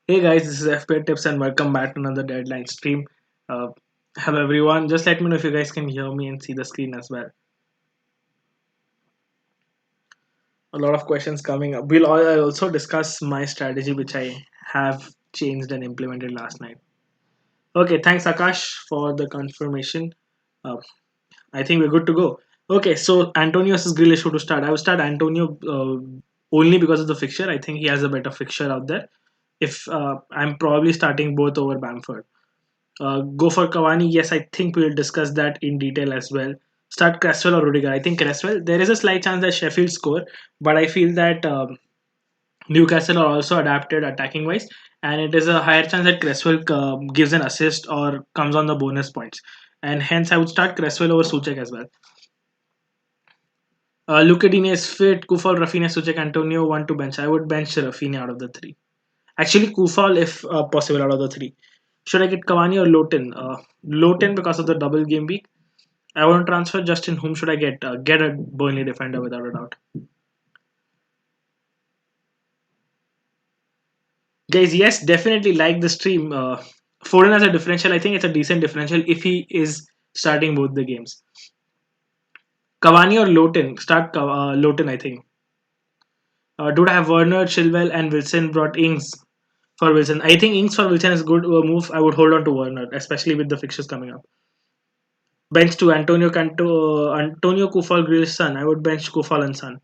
Hey guys, this is FPL Tips and welcome back to another deadline stream. Uh, Hello everyone. Just let me know if you guys can hear me and see the screen as well. A lot of questions coming up. I'll also discuss my strategy, which I have changed and implemented last night. Okay, thanks Akash for the confirmation. Uh, I think we're good to go. Okay, so Antonio versus Grealish, who to start? I will start Antonio only because of the fixture. I think he has a better fixture out there. If I'm probably starting both over Bamford. Go for Cavani. Yes, I think we'll discuss that in detail as well. Start Cresswell or Rudiger. I think Cresswell. There is a slight chance that Sheffield score, but I feel that Newcastle are also adapted attacking wise, and it is a higher chance that Cresswell gives an assist or comes on the bonus points, and hence I would start Cresswell over Suchek as well. Luka Dine is fit. Kufal, Rafinha, Suchek, Antonio, one to bench. I would bench Rafinha out of the three. Actually, Kufal if possible out of the three. Should I get Cavani or Loten? Loten because of the double game week. I want to transfer Justin. Whom should I get? Get a Burnley defender without a doubt. Guys, yes, definitely like the stream. Foden as a differential, I think it's a decent differential if he is starting both the games. Cavani or Loten? Start Loten, I think. Do I have Werner, Chilwell, and Wilson? Brought Ings for Wilson. I think Ings for Wilson is good move. I would hold on to Werner, especially with the fixtures coming up. Bench to Antonio Canto, Antonio Kufal, Grealish, Son. I would bench Kufal and Son.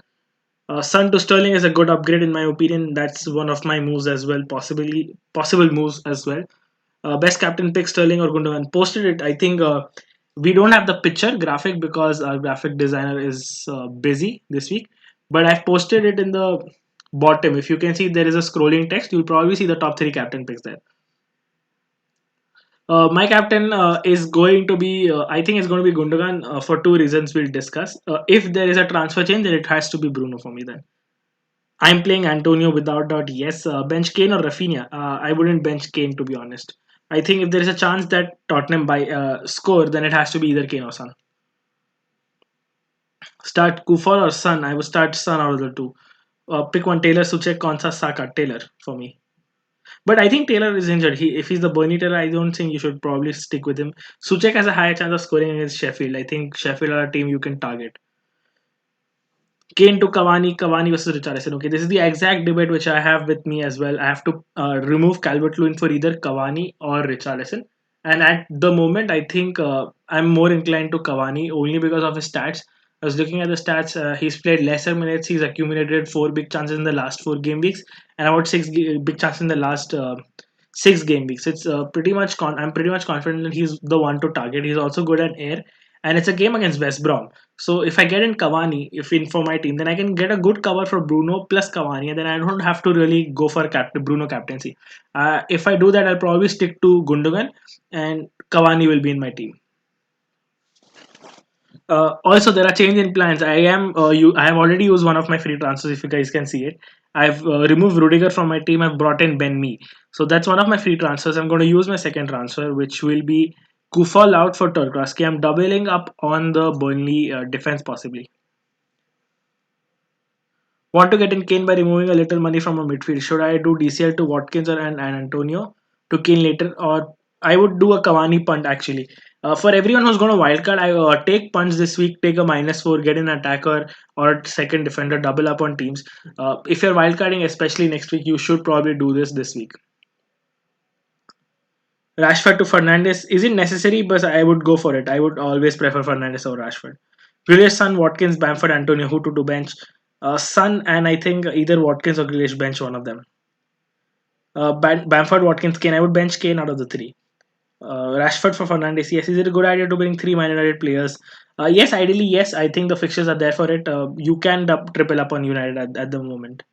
Sun to Sterling is a good upgrade in my opinion. That's one of my moves as well, possibly possible moves as well. Best captain pick Sterling or Gundogan. Posted it. I think we don't have the picture graphic because our graphic designer is busy this week. But I've posted it in the bottom. If you can see, there is a scrolling text. You'll probably see the top three captain picks there. My captain is going to be, I think it's going to be Gundogan for two reasons we'll discuss. If there is a transfer change, then it has to be Bruno for me then. I'm playing Antonio without doubt. Yes, bench Kane or Rafinha. I wouldn't bench Kane to be honest. I think if there is a chance that Tottenham by score, then it has to be either Kane or Son. Start Kufar or Son. I would start Son out of the two. Pick one: Taylor, Suchek, Konsa, Saka. Taylor for me. But I think Taylor is injured. If he's the Burnley Taylor, I don't think you should probably stick with him. Suchek has a higher chance of scoring against Sheffield. I think Sheffield are a team you can target. Kane to Cavani, Cavani versus Richarlison. Okay, this is the exact debate which I have with me as well. I have to remove Calvert-Lewin for either Cavani or Richarlison. And at the moment, I think I'm more inclined to Cavani only because of his stats. I was looking at the stats. He's played lesser minutes. He's accumulated four big chances in the last 4 game weeks, and about big chances in the last 6 game weeks. It's pretty much. I'm pretty much confident that he's the one to target. He's also good at air, and it's a game against West Brom. So if I get in Cavani, if in for my team, then I can get a good cover for Bruno plus Cavani, and then I don't have to really go for Bruno captaincy. If I do that, I'll probably stick to Gundogan, and Cavani will be in my team. Also, there are change in plans. I have already used one of my free transfers. If you guys can see it, I've removed Rudiger from my team. I've brought in Ben Mee. So that's one of my free transfers. I'm going to use my second transfer, which will be Kufal out for Turkowski. I'm doubling up on the Burnley defense possibly. Want to get in Kane by removing a little money from a midfield. Should I do DCL to Watkins and Antonio to Kane later, or I would do a Cavani punt actually. For everyone who's going to wildcard, I take punts this week. Take a -4, get an attacker or second defender, double up on teams. If you're wildcarding, especially next week, you should probably do this week. Rashford to Fernandes, is it necessary? But I would go for it. I would always prefer Fernandes over Rashford. Grealish, Son, Watkins, Bamford, Antonio, who to bench? Son and I think either Watkins or Grealish bench one of them. Bamford, Watkins, Kane. I would bench Kane out of the three. Rashford for Fernandes. Yes, is it a good idea to bring three Man United players? Yes, ideally, yes. I think the fixtures are there for it. You can triple up on United at the moment.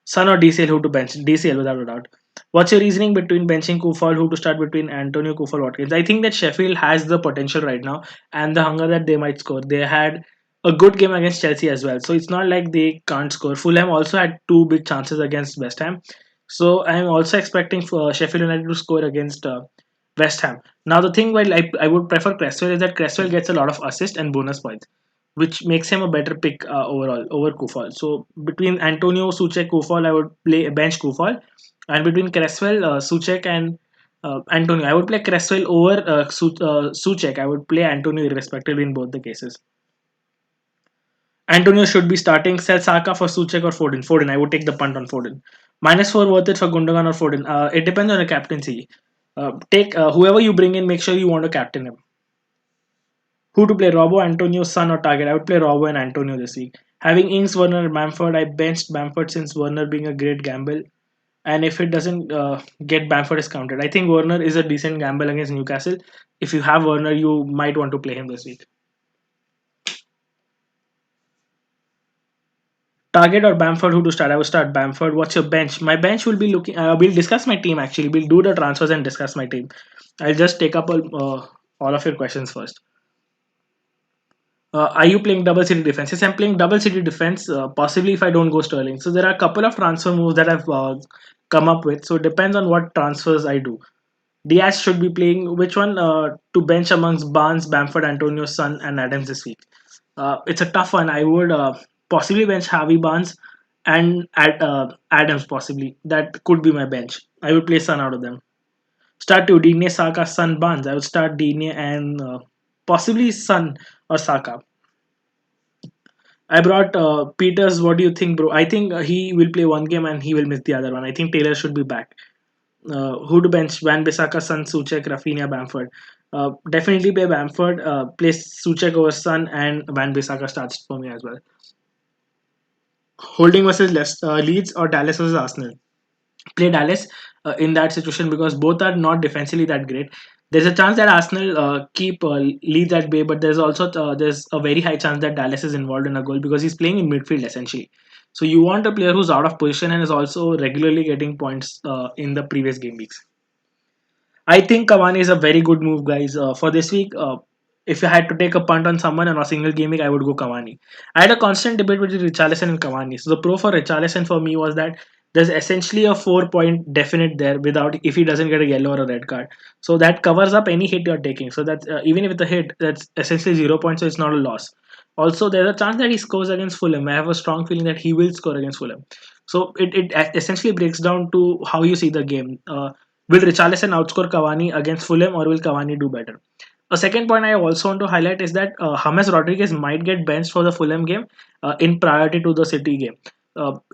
Son or DCL, who to bench? DCL without a doubt. What's your reasoning between benching Kufal, who to start between Antonio Kufal, Watkins? I think that Sheffield has the potential right now and the hunger that they might score. They had a good game against Chelsea as well, so it's not like they can't score. Fulham also had two big chances against West Ham, so I'm also expecting for Sheffield United to score against West Ham. Now the thing, while I would prefer Cresswell, is that Cresswell gets a lot of assist and bonus points. which makes him a better pick overall over Kufal. So between Antonio, Suchek, Kufal, I would play bench Kufal, and between Cresswell, Suchek, and Antonio, I would play Cresswell over Suchek. I would play Antonio irrespectively in both the cases. Antonio should be starting. Sell Saka for Suchek or Foden. Foden, I would take the punt on Foden. -4 worth it for Gundogan or Foden. It depends on the captaincy. Take whoever you bring in. Make sure you want to captain him. Who to play? Robbo, Antonio, Son, or Target? I would play Robbo and Antonio this week. Having Ings, Werner, and Bamford, I benched Bamford since Werner being a great gamble. And if it doesn't get Bamford is counted. I think Werner is a decent gamble against Newcastle. If you have Werner, you might want to play him this week. Target or Bamford, who to start? I will start Bamford. What's your bench? My bench will be looking. We'll discuss my team actually. We'll do the transfers and discuss my team. I'll just take up all of your questions first. Are you playing double city defense? Yes, I'm playing double city defense. Possibly if I don't go Sterling. So there are a couple of transfer moves that I've come up with. So it depends on what transfers I do. Diaz should be playing which one to bench amongst Barnes, Bamford, Antonio, Son, and Adams this week. It's a tough one. I would possibly bench Harvey Barnes and Adams possibly. That could be my bench. I would play Son out of them. Start to Digne, Saka, Son, Barnes. I would start Digne and possibly Son or Saka. I brought Peters. What do you think, bro? I think he will play one game and he will miss the other one. I think Taylor should be back. Who to bench? Van Bissaka, Sun, Suchek, Rafinha, Bamford. Definitely play Bamford. Play Suchek over Sun, and Van Bissaka starts for me as well. Holding versus Leeds or Dallas versus Arsenal. Play Dallas in that situation because both are not defensively that great. There's a chance that Arsenal keep Leeds at bay, but there's a very high chance that Dallas is involved in a goal because he's playing in midfield essentially. So you want a player who's out of position and is also regularly getting points in the previous game weeks. I think Cavani is a very good move, guys. For this week, if I had to take a punt on someone in a single game week, I would go Cavani. I had a constant debate between Richarlison and Cavani. So the pro for Richarlison for me was that there's essentially a 4 point definite there without if he doesn't get a yellow or a red card. So that covers up any hit you're taking. So that even if it's a hit, that's essentially 0 points, so it's not a loss. Also, there's a chance that he scores against Fulham. I have a strong feeling that he will score against Fulham. So it essentially breaks down to how you see the game. Will Richarlison outscore Cavani against Fulham or will Cavani do better? A second point I also want to highlight is that James Rodriguez might get benched for the Fulham game in priority to the City game.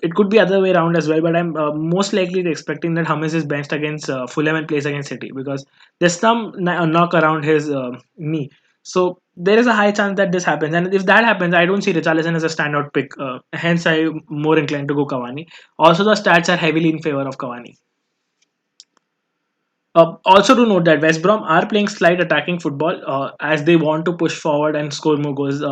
It could be other way around as well, but I'm most likely expecting that James is benched against Fulham and plays against City because there's some knock around his knee. So there is a high chance that this happens, and if that happens, I don't see Richarlison as a standout pick. Hence, I'm more inclined to go Cavani. Also, the stats are heavily in favor of Cavani. Also to note that West Brom are playing slight attacking football as they want to push forward and score more goals.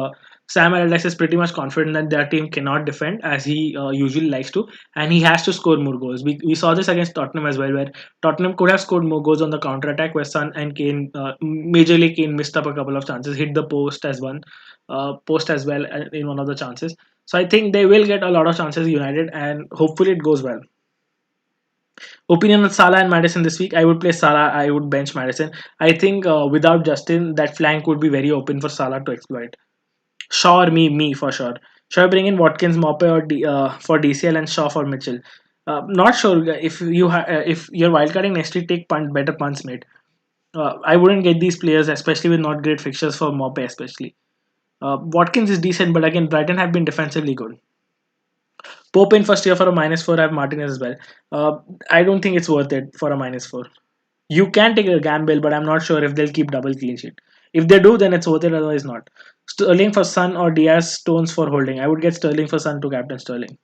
Sam Allardyce is pretty much confident that their team cannot defend as he usually likes to, and he has to score more goals. We saw this against Tottenham as well, where Tottenham could have scored more goals on the counter attack, where Son and Kane, majorly Kane, missed up a couple of chances, hit the post as well in one of the chances. So I think they will get a lot of chances United, and hopefully it goes well. Opinion on Salah and Madison this week. I would play Salah. I would bench Madison. I think without Justin, that flank would be very open for Salah to exploit. Shaw or me for sure. Should I bring in Watkins, Mope or for DCL and Shaw for Mitchell? Not sure if you're wildcarding next week, take better punts, mate. I wouldn't get these players, especially with not great fixtures for Mope, especially. Watkins is decent, but again, Brighton have been defensively good. Pope in first year for a -4. I have Martinez as well. I don't think it's worth it for a -4. You can take a gamble, but I'm not sure if they'll keep double clean sheet. If they do, then it's worth it. Otherwise, not. Sterling for Sun or Diaz, Stones for holding. I would get Sterling for Sun to captain Sterling.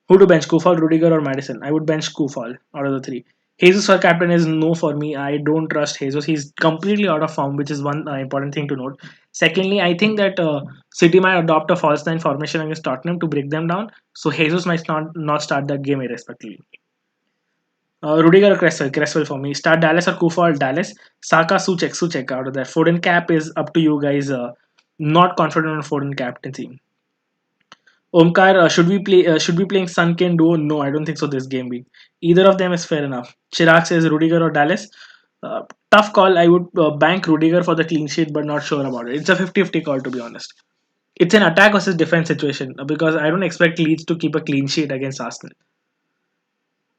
Who to bench? Kufal, Rudiger, or Madison? I would bench Kufal out of the three. Jesus for captain is no for me. I don't trust Jesus. He's completely out of form, which is one important thing to note. Secondly, I think that City might adopt a false nine formation against Tottenham to break them down. So Jesus might not start that game irrespectively. Rudiger or Cresswell? Cresswell for me. Start Dallas or Kufa or Dallas. Saka, Suchek out of there. Foden cap is up to you guys. Not confident on Foden captaincy. Omkar, should we playing Sun Ken duo? No, I don't think so this game week. Either of them is fair enough. Chirag says Rudiger or Dallas. Uh, Tough call. I would bank Rudiger for the clean sheet, but not sure about it. It's a 50-50 call to be honest. It's an attack versus defense situation because I don't expect Leeds to keep a clean sheet against Arsenal.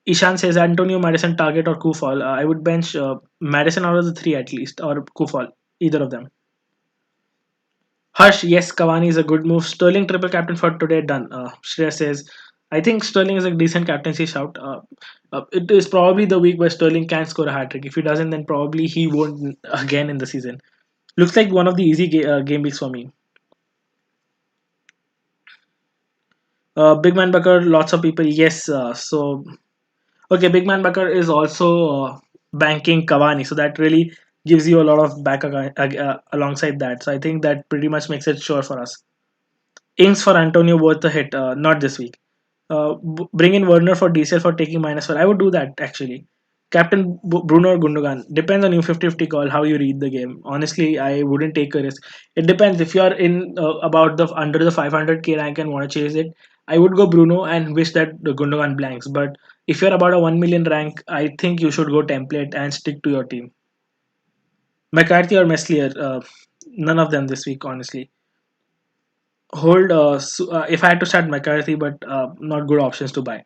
Ishan says Antonio, Madison, Target, or Kufal. I would bench Madison out of the three at least, or Kufal, either of them. Harsh, yes, Cavani is a good move. Sterling triple captain for today, done. Shreya says, I think Sterling is a decent captaincy shout. It is probably the week where Sterling can score a hat trick. If he doesn't, then probably he won't again in the season. Looks like one of the easy game weeks for me. Big Man Bucker, lots of people, yes. Okay, Big Man Bucker is also banking Cavani, so that really gives you a lot of back alongside that. So I think that pretty much makes it sure for us. Ings for Antonio worth the hit, not this week. Bring in Werner for DCL for taking -4. I would do that actually. Captain Bruno or Gundogan depends on you 50-50 call how you read the game. Honestly, I wouldn't take a risk. It depends if you are in about the under the 500k rank and want to chase it. I would go Bruno and wish that the Gundogan blanks. But if you're about a 1 million rank, I think you should go template and stick to your team. McCarthy or Meslier, none of them this week, honestly. Hold if I had to start McCarthy, but not good options to buy.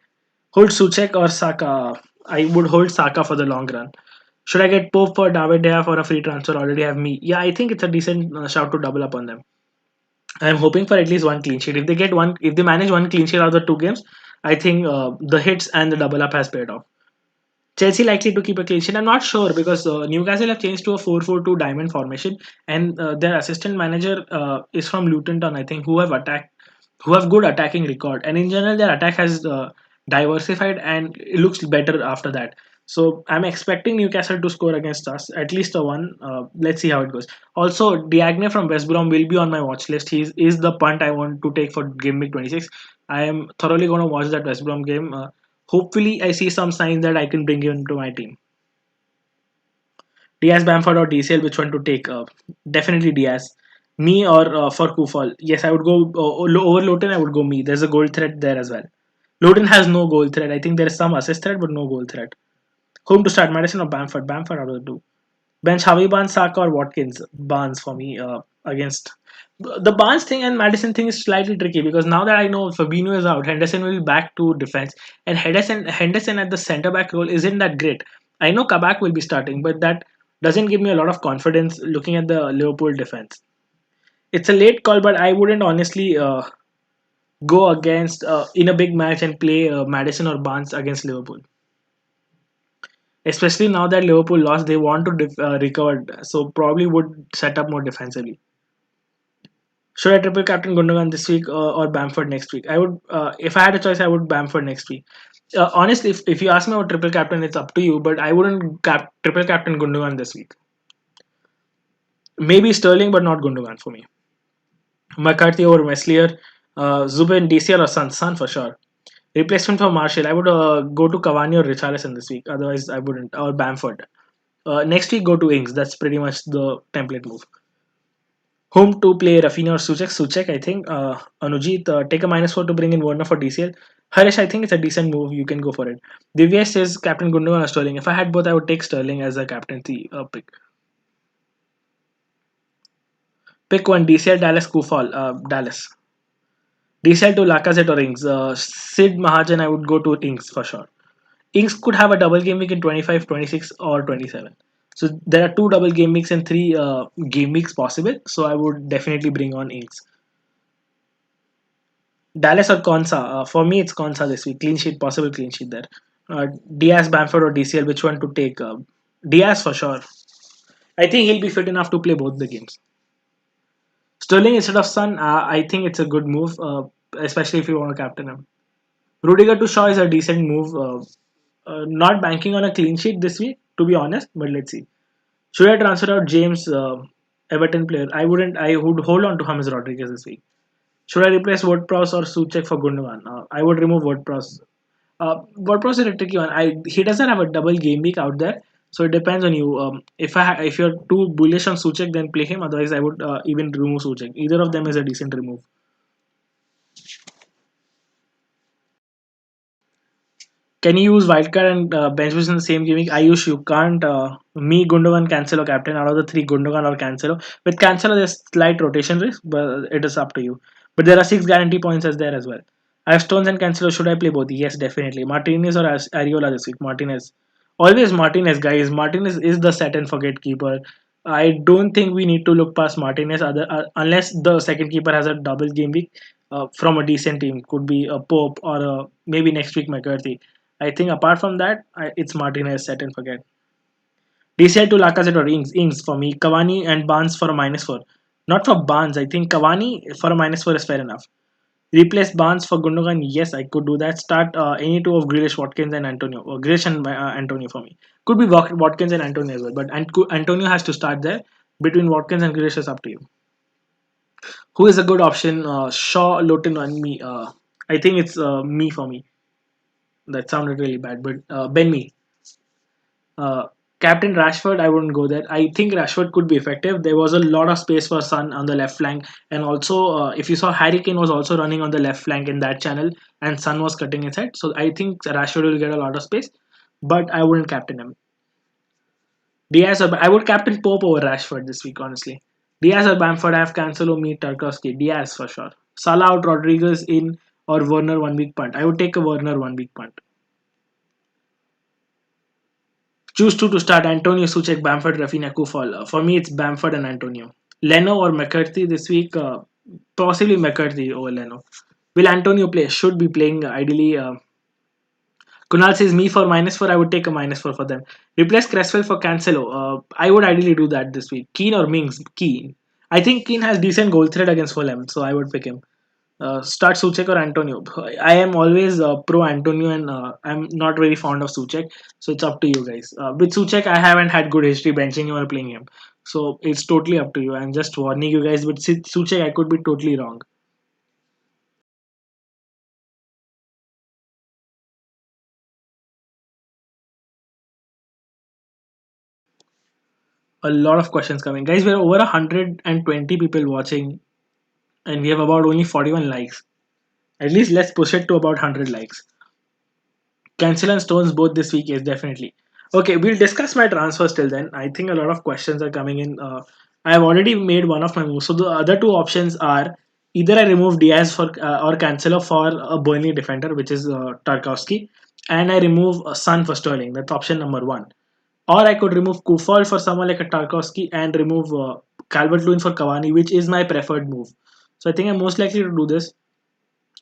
Hold Suchek or Saka. I would hold Saka for the long run. Should I get Pope for David Dea for a free transfer? Already have me. Yeah, I think it's a decent shout to double up on them. I'm hoping for at least one clean sheet. If they get one, if they manage one clean sheet out of the two games, I think the hits and the double up has paid off. Chelsea likely to keep a clean sheet. I'm not sure because Newcastle have changed to a 4-4-2 diamond formation, and their assistant manager is from Luton Town, I think, who have good attacking record, and in general their attack has diversified and it looks better after that. So I'm expecting Newcastle to score against us at least a one. Let's see how it goes. Also, Diagne from West Brom will be on my watch list. He is the punt I want to take for Game Week 26. I am thoroughly going to watch that West Brom game. Hopefully, I see some signs that I can bring him into my team. Diaz, Bamford, or DCL, which one to take? Definitely Diaz. Me or for Kufal? Yes, I would go over Luton. I would go me. There's a goal threat there as well. Luton has no goal threat. I think there is some assist threat, but no goal threat. Whom to start, Madison or Bamford? Bamford out of the two. Bench Javi Barnes, Saka or Watkins? Barnes for me against the Barnes thing and Madison thing is slightly tricky because now that I know Fabinho is out, Henderson will be back to defense, and Henderson at the centre back role isn't that great. I know Kabak will be starting, but that doesn't give me a lot of confidence looking at the Liverpool defense. It's a late call, but I wouldn't honestly go against in a big match and play Madison or Barnes against Liverpool. Especially now that Liverpool lost, they want to recover, so probably would set up more defensively. Should I triple captain Gundogan this week or Bamford next week? I would, if I had a choice, I would Bamford next week. Honestly, if you ask me about triple captain, it's up to you, but I wouldn't triple captain Gundogan this week. Maybe Sterling, but not Gundogan for me. McCarthy over Meslier, Zubin, DCL or Son for sure. Replacement for Marshall, I would go to Cavani or Richarlison this week. Otherwise, I wouldn't. Or Bamford. Next week, go to Ings. That's pretty much the template move. Whom to play Rafinha or Suchek? Suchek, I think. Anujit, take a -4 to bring in Werner for DCL. Harish, I think it's a decent move. You can go for it. Divya says Captain Gundogan or Sterling. If I had both, I would take Sterling as a captaincy pick. Pick one, DCL, Dallas, Kufal. Dallas. DCL to Lacazette or Ings. Sid Mahajan, I would go to Ings for sure. Ings could have a double game week in 25, 26, or 27. So there are two double game weeks and three game weeks possible. So I would definitely bring on Ings. Dallas or Konsa? For me, it's Konsa this week. Clean sheet, possible clean sheet there. Diaz, Bamford, or DCL, which one to take? Diaz for sure. I think he'll be fit enough to play both the games. Sterling instead of Son, I think it's a good move, especially if you want to captain him. Rudiger to Shaw is a decent move. Not banking on a clean sheet this week, to be honest, but let's see. Should I transfer out James, Everton player? I wouldn't. I would hold on to James Rodriguez this week. Should I replace WordPress or Suchek for Gundogan? I would remove WordPress. WordPress is a tricky one. He doesn't have a double game week out there, so it depends on you. If you're too bullish on Suchek, then play him. Otherwise, I would even remove Suchek. Either of them is a decent remove. Can you use wildcard and bench boost in the same game? Ayush, you can't. Me, Gundogan, Cancelo, captain. Out of the three, Gundogan or Cancelo. With Cancelo, there's slight rotation risk, but it is up to you. But there are six guarantee points as there as well. I have Stones and Cancelo. Should I play both? Yes, definitely. Martinez or Ariola this week? Martinez. Always Martinez, guys. Martinez is the set and forget keeper. I don't think we need to look past Martinez unless the second keeper has a double game week from a decent team. Could be a Pope or maybe next week McCarthy. I think apart from that, it's Martinez set and forget. DCL to Lacazette or Ings for me. Cavani and Barnes for a -4. Not for Barnes. I think Cavani for a -4 is fair enough. Replace Barnes for Gundogan. Yes, I could do that. Start any two of Grealish, Watkins, and Antonio. Or Grealish and Antonio for me. Could be Watkins and Antonio as well. But Antonio has to start there. Between Watkins and Grealish is up to you. Who is a good option? Shaw, Lowton, and me. I think it's me for me. That sounded really bad, but Ben Me. Uh, Captain Rashford, I wouldn't go there. I think Rashford could be effective. There was a lot of space for Son on the left flank, and also if you saw Harry Kane was also running on the left flank in that channel, and Son was cutting inside. So I think Rashford will get a lot of space, but I wouldn't captain him. Diaz, I would captain Pope over Rashford this week, honestly. Diaz or Bamford, I have Cancelo, me, Tarkowski. Diaz for sure. Salah out, Rodriguez in, or Werner 1 week punt. I would take a Werner 1 week punt. Choose two to start Antonio, Suchek, Bamford, Rafinha, Kufal. For me, it's Bamford and Antonio. Leno or McCarthy this week? Possibly McCarthy over Leno. Will Antonio play? Should be playing ideally. Kunal says me for -4. I would take a -4 for them. Replace Cresswell for Cancelo. I would ideally do that this week. Keane or Mings? Keane. I think Keane has decent goal threat against Fulham, so I would pick him. Start Suchek or Antonio. I am always pro Antonio, and I'm not very fond of Suchek, so it's up to you guys. With Suchek, I haven't had good history benching him or playing him, so it's totally up to you. I'm just warning you guys. With Suchek, I could be totally wrong. A lot of questions coming, guys. We're over 120 people watching, and we have about only 41 likes. At least let's push it to about 100 likes. Cancel and Stones both this week, yes, definitely. Okay, we'll discuss my transfers till then. I think a lot of questions are coming in. I have already made one of my moves. So the other two options are either I remove Diaz for or Cancelo for a Burnley defender, which is Tarkowski, and I remove Sun for Sterling. That's option number one. Or I could remove Kufal for someone like a Tarkowski and remove Calvert-Lewin for Cavani, which is my preferred move. So I think I'm most likely to do this.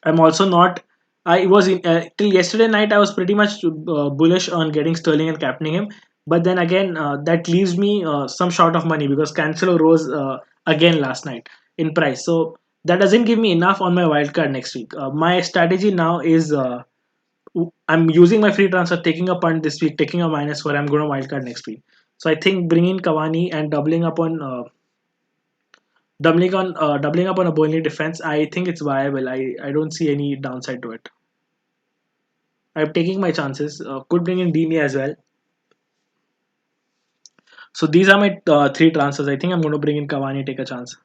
I'm also not. I was till yesterday night. I was pretty much bullish on getting Sterling and captaining him, but then again, that leaves me some short of money because Cancelo rose again last night in price. So that doesn't give me enough on my wildcard next week. My strategy now is I'm using my free transfer, taking a punt this week, taking a -4. I'm going to wildcard next week. So I think bringing Cavani and doubling up on a Burnley defense, I think it's viable. I don't see any downside to it. I'm taking my chances. Could bring in Dini as well. So these are my three transfers. I think I'm going to bring in Cavani, take a chance.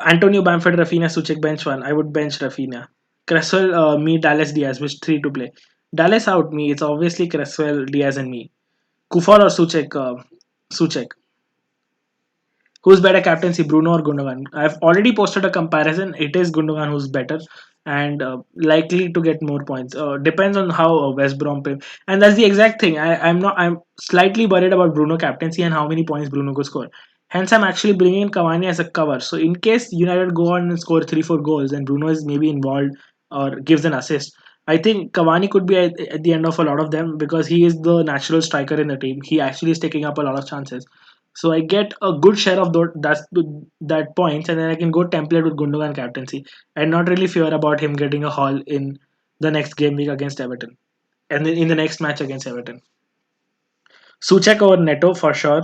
Antonio, Bamford, Rafinha, Suchek bench one. I would bench Rafinha. Cresswell, me, Dallas, Diaz. Which three to play? Dallas out me. It's obviously Cresswell, Diaz, and me. Kufar or Suchek? Suchek. Who's better captaincy, Bruno or Gundogan? I've already posted a comparison. It is Gundogan who's better and likely to get more points. Depends on how West Brom play, and that's the exact thing. I'm not. I'm slightly worried about Bruno captaincy and how many points Bruno could score. Hence, I'm actually bringing in Cavani as a cover. So, in case United go on and score 3-4 goals, and Bruno is maybe involved or gives an assist, I think Cavani could be at the end of a lot of them because he is the natural striker in the team. He actually is taking up a lot of chances. So I get a good share of that points, and then I can go template with Gundogan captaincy, and not really fear about him getting a haul in the next game week against Everton, and then in the next match against Everton. Suchek or Neto for sure.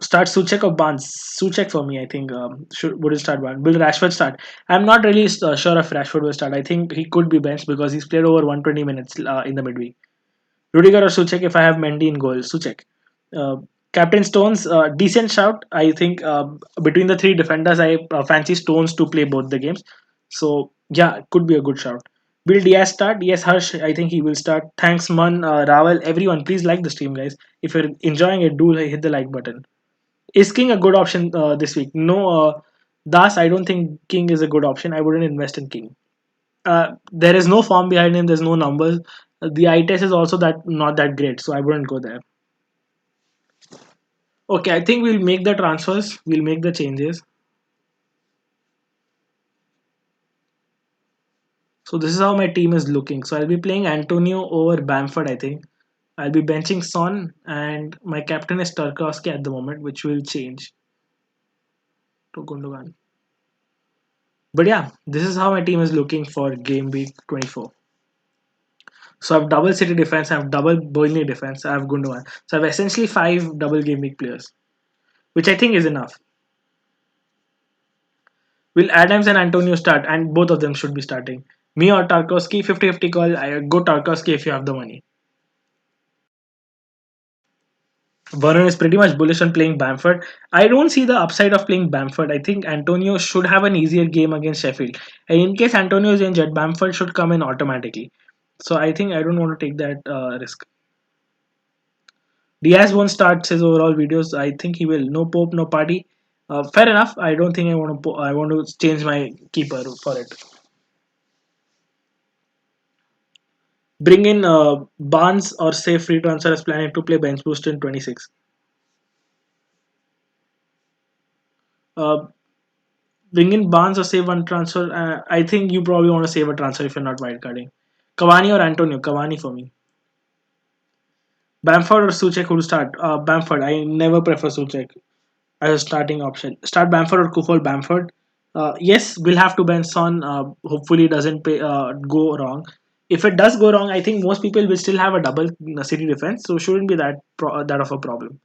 Start Suchek or Barnes. Suchek for me, I think. Would he start Barnes? Will Rashford start? I'm not really sure if Rashford will start. I think he could be benched because he's played over 120 minutes in the midweek. Rudiger or Suchek if I have Mendy in goal. Suchek. Uh, Captain Stones, decent shout. I think between the three defenders, I fancy Stones to play both the games. So yeah, could be a good shout. Will Diaz start? Yes, Harsh. I think he will start. Thanks, Man, Raval, everyone. Please like the stream, guys. If you're enjoying it, do hit the like button. Is King a good option this week? No, Das. I don't think King is a good option. I wouldn't invest in King. There is no form behind him. There's no numbers. The eye test is also that not that great, so I wouldn't go there. Okay, I think we'll make the transfers. We'll make the changes. So this is how my team is looking. So I'll be playing Antonio over Bamford, I think. I'll be benching Son, and my captain is Tarkowski at the moment, which will change to Gundogan. But yeah, this is how my team is looking for game week 24. So I have double City defense, I have double Burnley defense, I have Gundogan. So I have essentially five double game week players, which I think is enough. Will Adams and Antonio start? And both of them should be starting. Me or Tarkowski, 50-50 call. I go Tarkowski if you have the money. Vernon is pretty much bullish on playing Bamford. I don't see the upside of playing Bamford. I think Antonio should have an easier game against Sheffield. And in case Antonio is injured, Bamford should come in automatically. So I think I don't want to take that risk. Diaz won't start his overall videos. I think he will. No Pope, no party. Fair enough. I don't think I want to. I want to change my keeper for it. Bring in Barnes or say free transfer as planning to play bench boost in 26. Uh, Bring in Barnes or save one transfer. I think you probably want to save a transfer if you're not wildcarding. Cavani or Antonio? Cavani for me. Bamford or Suchek who to start? Bamford. I never prefer Suchek as a starting option. Start Bamford or Kufal Bamford. Yes, we'll have to bench Son. Hopefully, it doesn't go wrong. If it does go wrong, I think most people will still have a double City defense, so shouldn't be that of a problem.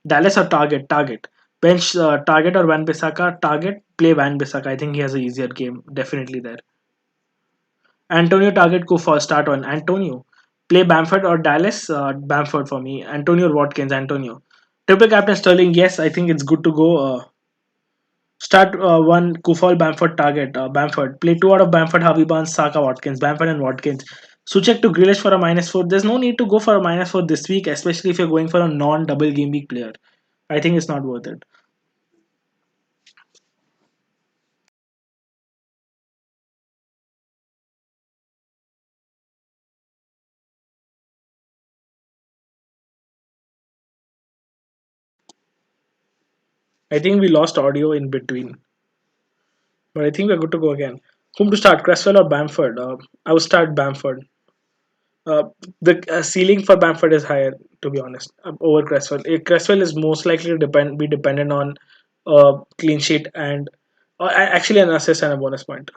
Dallas or Target? Target. Bench Target or Van Bissaka? Target. Play Van Bissaka. I think he has a easier game. Definitely there. Antonio Target go for start on Antonio. Play Bamford or Dallas? Bamford for me. Antonio or Watkins? Antonio. Triple captain Sterling. Yes, I think it's good to go. Start one Kufal Bamford Target. Bamford. Play two out of Bamford, Harvey Barnes, Saka, Watkins. Bamford and Watkins. Suchek to Grealish for a -4. There's no need to go for a -4 this week, especially if you're going for a non-double game week player. I think it's not worth it. I think we lost audio in between, but I think we're good to go again. Whom to start, Cresswell or Bamford? I would start Bamford. The ceiling for Bamford is higher, to be honest, over Cresswell. Cresswell is most likely to be dependent on clean sheet and actually an assist and a bonus point.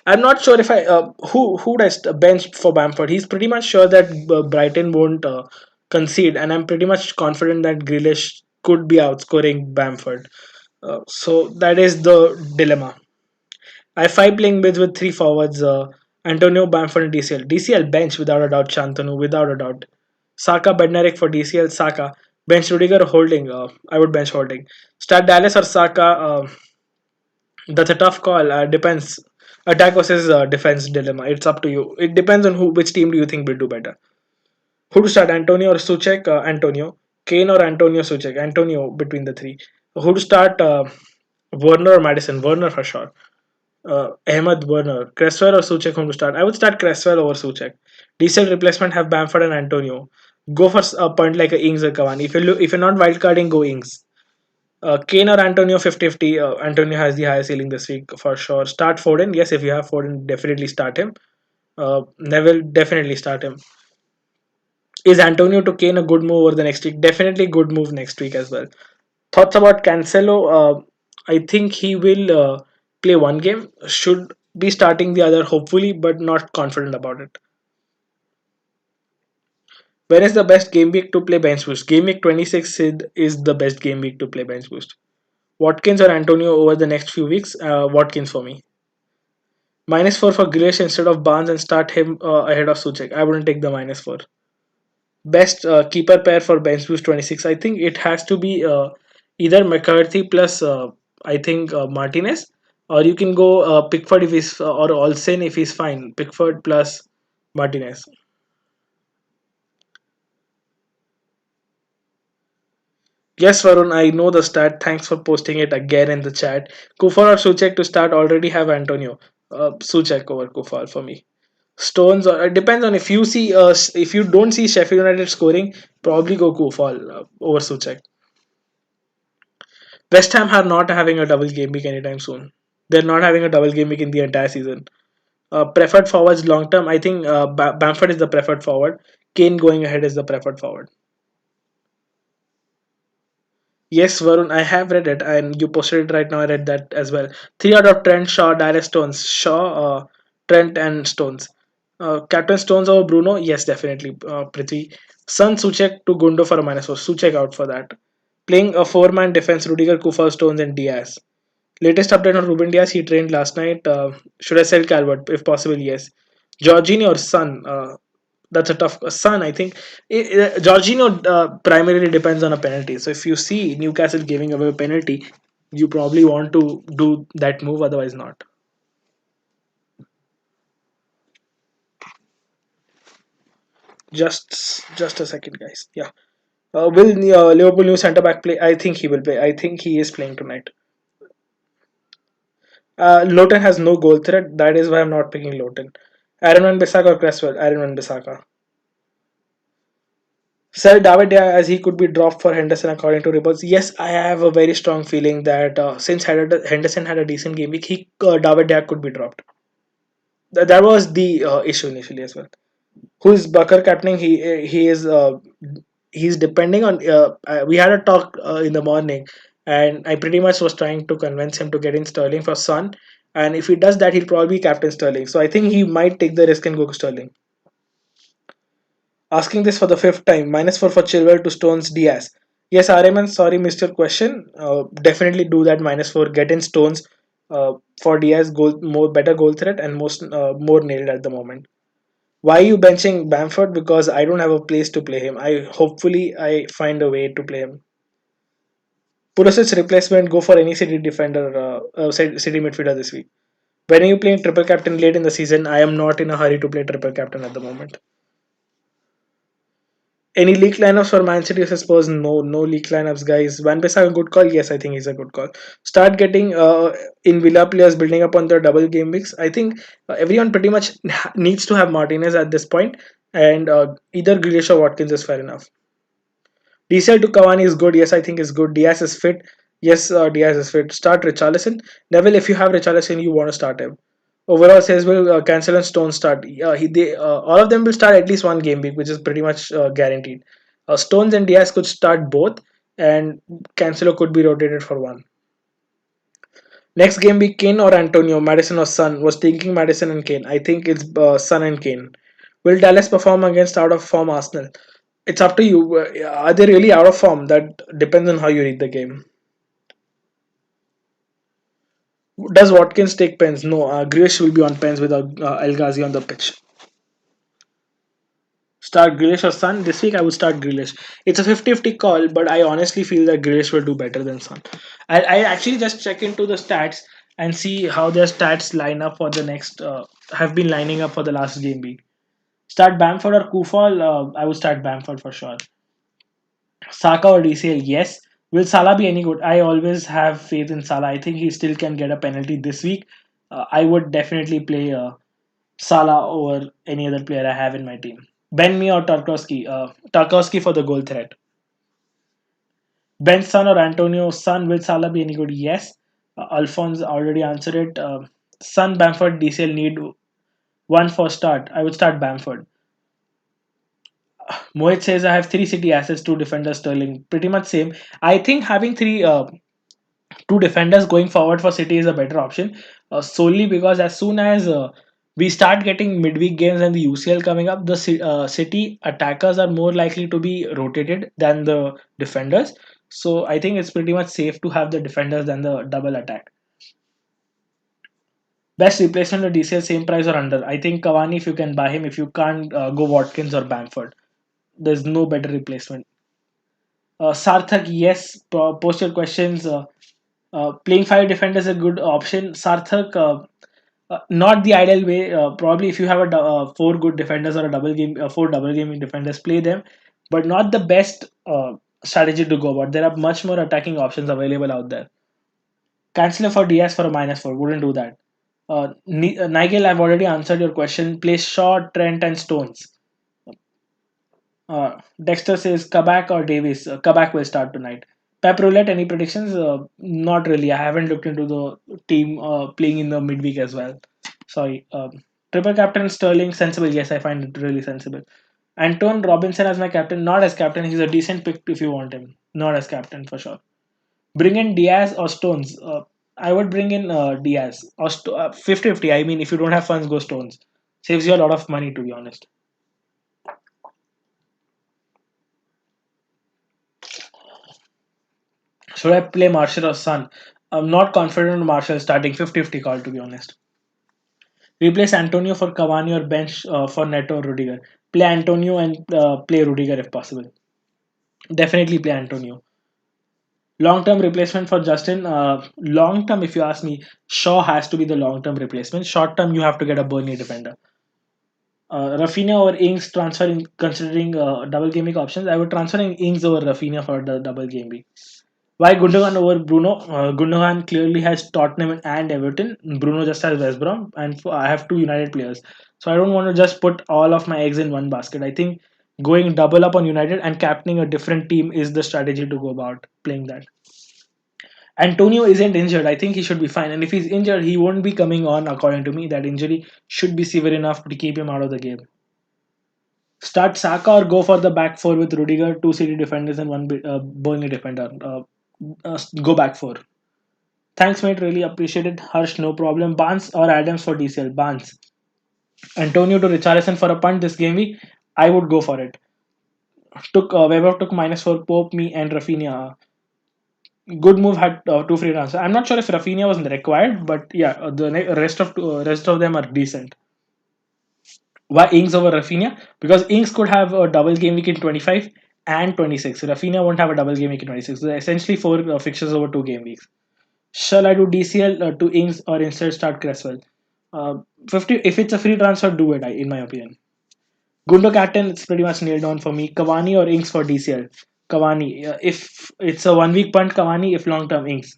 I'm not sure if I who would I bench for Bamford. He's pretty much sure that Brighton won't concede, and I'm pretty much confident that Grealish could be outscoring Bamford. So that is the dilemma. I have five playing bids with three forwards: Antonio, Bamford, and DCL. DCL bench without a doubt. Shantanu without a doubt. Saka, Bednarik for DCL. Saka bench. Rudiger holding. I would bench holding. Start Dallas or Saka. That's a tough call. Depends. Attack versus defense dilemma. It's up to you. It depends on which team do you think will do better. Who to start? Antonio or Suchek? Antonio. Kane or Antonio Suchek? Antonio between the three. Who to start? Werner or Madison? Werner for sure. Ahmed Werner. Cresswell or Suchek? Whom to start? I would start Cresswell over Suchek. Diesel replacement have Bamford and Antonio. Go for a point like a Ings or Cavani. If you're not wildcarding, go Ings. Kane or Antonio 50-50. Antonio has the highest ceiling this week for sure. Start Foden. Yes, if you have Foden, definitely start him. Neville, definitely start him. Is Antonio to Kane a good move over the next week? Definitely good move next week as well. Thoughts about Cancelo? I think he will play one game. Should be starting the other, hopefully, but not confident about it. When is the best game week to play bench boost? Game week 26 is the best game week to play bench boost. Watkins or Antonio over the next few weeks? Watkins for me. -4 for Grealish instead of Barnes and start him ahead of Suchek. I wouldn't take the -4. Best keeper pair for bench boost 26. I think it has to be Either McCarthy plus I think Martinez, or you can go Pickford if he's or Olsen if he's fine. Pickford plus Martinez. Yes, Varun, I know the stat. Thanks for posting it again in the chat. Kufar or Suchek to start already have Antonio. Suchek over Kufar for me. Stones, it depends on if you see if you don't see Sheffield United scoring, probably go Kufal over Suchek. West Ham are not having a double game week anytime soon. They're not having a double game week in the entire season. Preferred forwards long term, I think Bamford is the preferred forward. Kane going ahead is the preferred forward. Yes, Varun, I have read it, and you posted it right now. I read that as well. Three out of Trent, Shaw, Darius Stones, Shaw, Trent, and Stones. Captain Stones over Bruno? Yes, definitely. Prithvi. Sun Suchek to Gundo for a -4. Suchek out for that. Playing a four-man defense: Rudiger, Kufa, Stones, and Diaz. Latest update on Ruben Diaz. He trained last night. Should I sell Calvert? If possible, yes. Jorginho or Sun? That's a tough Sun. I think Jorginho primarily depends on a penalty. So if you see Newcastle giving away a penalty, you probably want to do that move. Otherwise, not. Just a second, guys. Yeah. Will Liverpool new centre back play? I think he will play. I think he is playing tonight. Lowton has no goal threat. That is why I'm not picking Lowton. Aaron Van Bissaka or Cresswell? Aaron Van Bissaka. Sir David De Gea, as he could be dropped for Henderson according to reports. Yes, I have a very strong feeling that since Henderson had a decent game week, David De Gea could be dropped. That was the issue initially as well. Who is Bucker captaining? He is he's depending on. We had a talk in the morning, and I pretty much was trying to convince him to get in Sterling for Son. And if he does that, he'll probably captain Sterling. So I think he might take the risk and go Sterling. Asking this for the fifth time. -4 for Chilwell to Stones Diaz. Yes, Ariman, sorry, missed your question. Definitely do that -4. Get in Stones for Diaz. Goal more better goal threat and most more nailed at the moment. Why are you benching Bamford? Because I don't have a place to play him. I find a way to play him. Pulisic's replacement. Go for any City defender, City midfielder this week. When are you playing triple captain late in the season? I am not in a hurry to play triple captain at the moment. Any leak lineups for Man City versus Spurs? No, no leak lineups, guys. Van Bissaka a good call? Yes, I think he's a good call. Start getting in Villa players building up on their double game weeks. I think everyone pretty much needs to have Martinez at this point, and either Grealish or Watkins is fair enough. DCL to Cavani is good. Yes, I think is good. Diaz is fit. Yes, Diaz is fit. Start Richarlison. Neville, if you have Richarlison, you want to start him. Overall, says will Cancel and Stone start. All of them will start at least one game week, which is pretty much guaranteed. Stones and Diaz could start both, and Cancelo could be rotated for one. Next game week, Kane or Antonio, Madison or Son. Was thinking Madison and Kane. I think it's Son and Kane. Will Dallas perform against out of form Arsenal? It's up to you. Are they really out of form? That depends on how you read the game. Does Watkins take pens? No. Grealish will be on pens with El Ghazi on the pitch. Start Grealish or Son? This week I would start Grealish. It's a 50-50 call, but I honestly feel that Grealish will do better than Son. I actually just check into the stats and see how their stats line up for the next, have been lining up for the last game week. Start Bamford or Kufal? I would start Bamford for sure. Saka or DCL? Yes. Will Salah be any good? I always have faith in Salah. I think he still can get a penalty this week. I would definitely play Salah over any other player I have in my team. Ben Me or Tarkowski? Tarkowski for the goal threat. Ben Son or Antonio Son? Will Salah be any good? Yes. Alphonse already answered it. Son, Bamford, DCL need one for start. I would start Bamford. Mohit says I have three City assets, two defenders, Sterling. Pretty much same. I think having two defenders going forward for City is a better option, solely because as soon as we start getting midweek games and the UCL coming up, the City attackers are more likely to be rotated than the defenders. So I think it's pretty much safe to have the defenders than the double attack. Best replacement or DCL same price or under? I think Cavani if you can buy him. If you can't, go Watkins or Bamford. There's no better replacement. Sarthak, yes. Post your questions. Playing five defenders is a good option. Sarthak, not the ideal way. Probably if you have four good defenders or a double game, four double gaming defenders, play them, but not the best strategy to go about. There are much more attacking options available out there. Cancel for Diaz for a -4. Wouldn't do that. Nigel, I've already answered your question. Play Shaw, Trent, and Stones. Dexter says Kabak or Davis. Kabak will start tonight. Pep Roulette, any predictions? Not really. I haven't looked into the team playing in the midweek as well. Sorry. Triple captain Sterling, sensible. Yes, I find it really sensible. Anton Robinson as my captain. Not as captain. He's a decent pick if you want him. Not as captain for sure. Bring in Diaz or Stones. I would bring in Diaz or 50-50. I mean, if you don't have funds, go Stones. Saves you a lot of money, to be honest. Should I play Marshall or Sun? I'm not confident in Marshall starting 50-50 call, to be honest. Replace Antonio for Cavani or bench for Neto or Rudiger. Play Antonio and play Rudiger if possible. Definitely play Antonio. Long term replacement for Justin. Long term, if you ask me, Shaw has to be the long term replacement. Short term, you have to get a Burnley defender. Rafinha or Ings transferring considering double game week options. I would transfer in Ings over Rafinha for the double game week. Why Gundogan over Bruno? Gundogan clearly has Tottenham and Everton. Bruno just has West Brom, and I have two United players. So I don't want to just put all of my eggs in one basket. I think going double up on United and captaining a different team is the strategy to go about playing that. Antonio isn't injured. I think he should be fine. And if he's injured, he won't be coming on, according to me. That injury should be severe enough to keep him out of the game. Start Saka or go for the back four with Rudiger, two City defenders, and one Burnley defender. Go back four. Thanks, mate. Really appreciate it. Harsh, no problem. Barnes or Adams for DCL? Barnes. Antonio to Richarlison for a punt this game week. I would go for it. Took Weber took -4. Pope, me, and Rafinha. Good move had two free runs. I'm not sure if Rafinha was required, but yeah, rest of them are decent. Why Ings over Rafinha? Because Ings could have a double game week in 25 and 26. Rafinha won't have a double game week in 26. So essentially four fixtures over 2 game weeks. Shall I do DCL to Ings or instead start Cresswell? 50. If it's a free transfer, do it. In my opinion, Gundo captain, it's pretty much nailed on for me. Cavani or Ings for DCL? Cavani. If it's a 1 week punt, Cavani. If long term, Ings.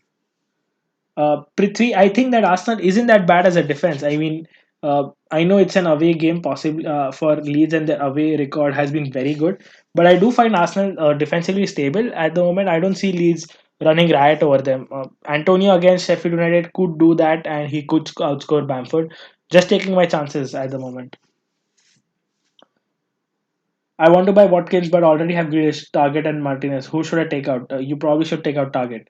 Prithvi, I think that Arsenal isn't that bad as a defense. I mean, I know it's an away game, possibly for Leeds, and the away record has been very good. But I do find Arsenal defensively stable at the moment. I don't see Leeds running riot over them. Antonio against Sheffield United could do that, and he could outscore Bamford. Just taking my chances at the moment. I want to buy Watkins, but already have Grealish, Target, and Martinez. Who should I take out? You probably should take out Target.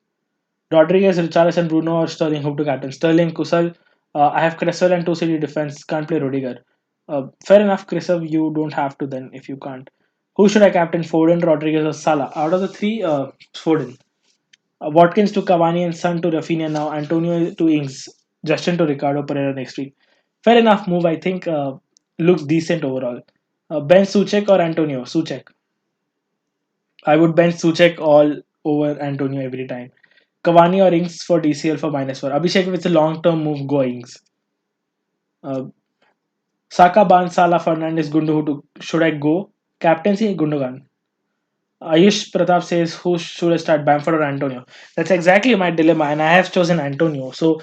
Rodriguez, Richarlison, Bruno, or Sterling. Who to captain? Sterling, Kusal. I have Cresswell and two city defense. Can't play Rudiger. Fair enough, Cresswell. You don't have to then if you can't. Who should I captain? Foden, Rodriguez, or Salah? Out of the three, Foden. Watkins to Cavani and Son to Rafinha now. Antonio to Ings. Justin to Ricardo Pereira next week. Fair enough move. I think looks decent overall. Ben Suchek or Antonio? Suchek. I would bench Suchek all over Antonio every time. Cavani or Ings for DCL for -4. Abhishek, if it's a long term move, go Ings. Uh, Saka, Ban, Salah, Fernandes, Gundogan. Should I go? Captaincy, Gundogan. Ayush Pratap says, who should I start, Bamford or Antonio? That's exactly my dilemma, and I have chosen Antonio. So,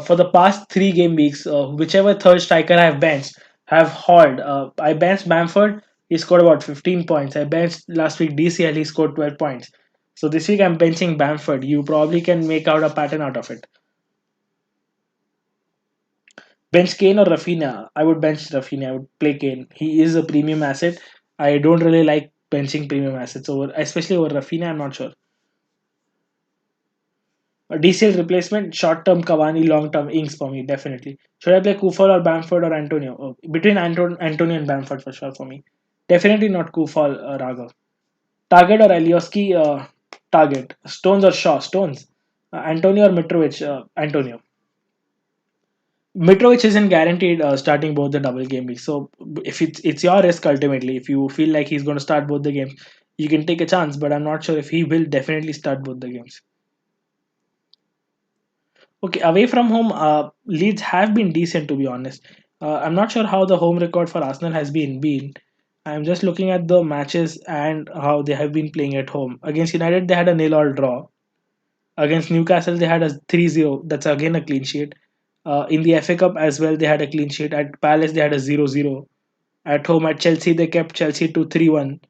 for the past 3 game weeks, whichever third striker I have benched have hauled. I benched Bamford, he scored about 15 points. I benched last week DCL, he scored 12 points. So, this week I'm benching Bamford. You probably can make out a pattern out of it. Bench Kane or Rafinha? I would bench Rafinha. I would play Kane. He is a premium asset. I don't really like benching premium assets over, especially over Rafinha. I'm not sure. A DCL replacement, short term Cavani, long term Ings for me, definitely. Should I play Kufal or Bamford or Antonio? Between Antonio and Bamford for sure for me. Definitely not Kufal, Raghav. Target or Alioski? Target. Stones or Shaw? Stones. Antonio or Mitrovic? Antonio. Mitrovic isn't guaranteed starting both the double game weeks. So if it's your risk ultimately, if you feel like he's going to start both the games, You can take a chance, but I'm not sure if he will definitely start both the games. Okay, away from home, Leeds have been decent to be honest. I'm not sure how the home record for Arsenal has been. I'm just looking at the matches and how they have been playing at home. Against United, they had a nil-all draw. Against Newcastle, they had a 3-0. That's again a clean sheet. In the FA Cup as well, they had a clean sheet. At Palace, they had a 0-0. At home at Chelsea, they kept Chelsea to 3-1.